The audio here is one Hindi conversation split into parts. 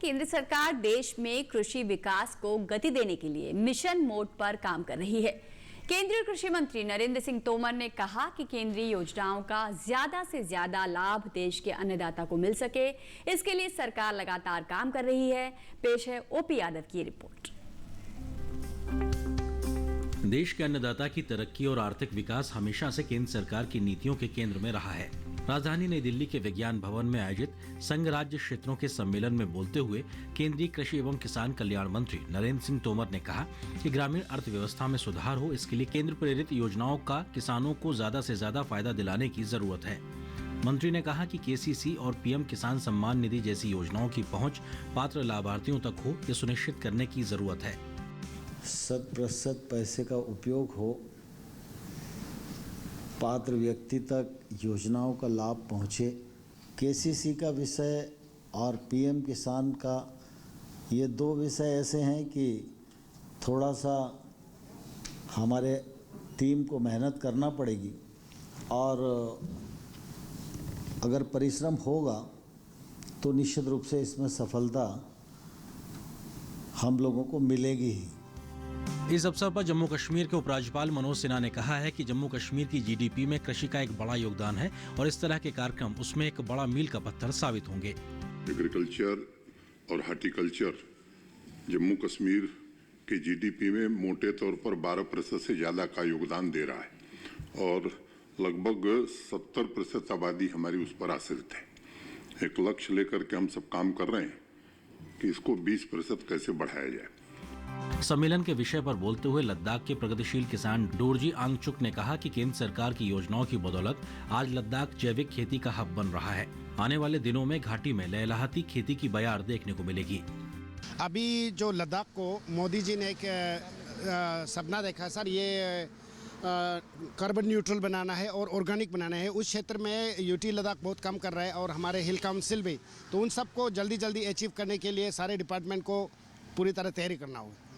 केंद्र सरकार देश में कृषि विकास को गति देने के लिए मिशन मोड पर काम कर रही है। केंद्रीय कृषि मंत्री नरेंद्र सिंह तोमर ने कहा कि केंद्रीय योजनाओं का ज्यादा से ज्यादा लाभ देश के अन्नदाता को मिल सके, इसके लिए सरकार लगातार काम कर रही है। पेश है ओपी यादव की रिपोर्ट। देश के अन्नदाता की तरक्की और आर्थिक विकास हमेशा से केंद्र सरकार की नीतियों के केंद्र में रहा है। राजधानी नई दिल्ली के विज्ञान भवन में आयोजित संघ राज्य क्षेत्रों के सम्मेलन में बोलते हुए केंद्रीय कृषि एवं किसान कल्याण मंत्री नरेंद्र सिंह तोमर ने कहा कि ग्रामीण अर्थव्यवस्था में सुधार हो, इसके लिए केंद्र प्रेरित योजनाओं का किसानों को ज्यादा से ज्यादा फायदा दिलाने की जरूरत है। मंत्री ने कहा कि केसीसी और पीएम किसान सम्मान निधि जैसी योजनाओं की पहुँच पात्र लाभार्थियों तक हो, ये सुनिश्चित करने की जरूरत है। 100% पैसे का उपयोग हो, पात्र व्यक्ति तक योजनाओं का लाभ पहुँचे। केसीसी का विषय और पीएम किसान का, ये दो विषय ऐसे हैं कि थोड़ा सा हमारे टीम को मेहनत करना पड़ेगी और अगर परिश्रम होगा तो निश्चित रूप से इसमें सफलता हम लोगों को मिलेगी ही। इस अवसर पर जम्मू कश्मीर के उपराज्यपाल मनोज सिन्हा ने कहा है कि जम्मू कश्मीर की जीडीपी में कृषि का एक बड़ा योगदान है और इस तरह के कार्यक्रम उसमें एक बड़ा मील का पत्थर साबित होंगे। एग्रीकल्चर और हॉर्टिकल्चर जम्मू कश्मीर के जीडीपी में मोटे तौर पर 12% से ज्यादा का योगदान दे रहा है और लगभग 70% आबादी हमारी उस पर आश्रित है। एक लक्ष्य लेकर के हम सब काम कर रहे हैं कि इसको 20% कैसे बढ़ाया जाए। सम्मेलन के विषय पर बोलते हुए लद्दाख के प्रगतिशील किसान डोरजी आंगचुक ने कहा कि केंद्र सरकार की योजनाओं की बदौलत आज लद्दाख जैविक खेती का हब बन रहा है। आने वाले दिनों में घाटी में लहलहाती खेती की बयार देखने को मिलेगी। अभी जो लद्दाख को मोदी जी ने एक सपना देखा सर, ये कार्बन न्यूट्रल बनाना है और ऑर्गेनिक बनाना है। उस क्षेत्र में यूटी लद्दाख बहुत काम कर रहा है और हमारे हिल काउंसिल भी, तो उन सबको जल्दी जल्दी अचीव करने के लिए सारे डिपार्टमेंट को पूरी तरह तैयारी करना होगा।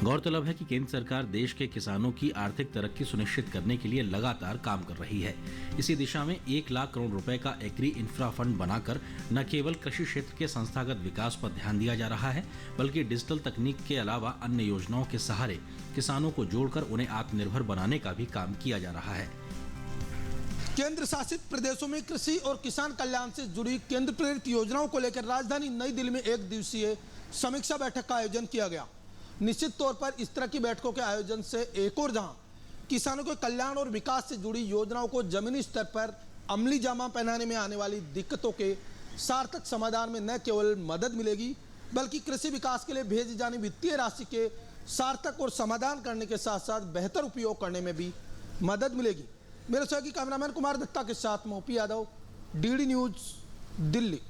गौरतलब है कि केंद्र सरकार देश के किसानों की आर्थिक तरक्की सुनिश्चित करने के लिए लगातार काम कर रही है। इसी दिशा में 1 लाख करोड़ रुपए का एग्री इंफ्रा फंड बनाकर न केवल कृषि क्षेत्र के संस्थागत विकास पर ध्यान दिया जा रहा है, बल्कि डिजिटल तकनीक के अलावा अन्य योजनाओं के सहारे किसानों को जोड़कर उन्हें आत्मनिर्भर बनाने का भी काम किया जा रहा है। केंद्र शासित प्रदेशों में कृषि और किसान कल्याण से जुड़ी केंद्र प्रेरित योजनाओं को लेकर राजधानी नई दिल्ली में 1 दिवसीय समीक्षा बैठक का आयोजन किया गया। निश्चित तौर पर इस तरह की बैठकों के आयोजन से एक और जहां किसानों के कल्याण और विकास से जुड़ी योजनाओं को जमीनी स्तर पर अमली जामा पहनाने में आने वाली दिक्कतों के सार्थक समाधान में न केवल मदद मिलेगी, बल्कि कृषि विकास के लिए भेजी जाने वित्तीय राशि के सार्थक और समाधान करने के साथ साथ बेहतर उपयोग करने में भी मदद मिलेगी। मेरे सहयोगी कैमरामैन कुमार दत्ता के साथ मैं OP Yadav, DD news, Delhi.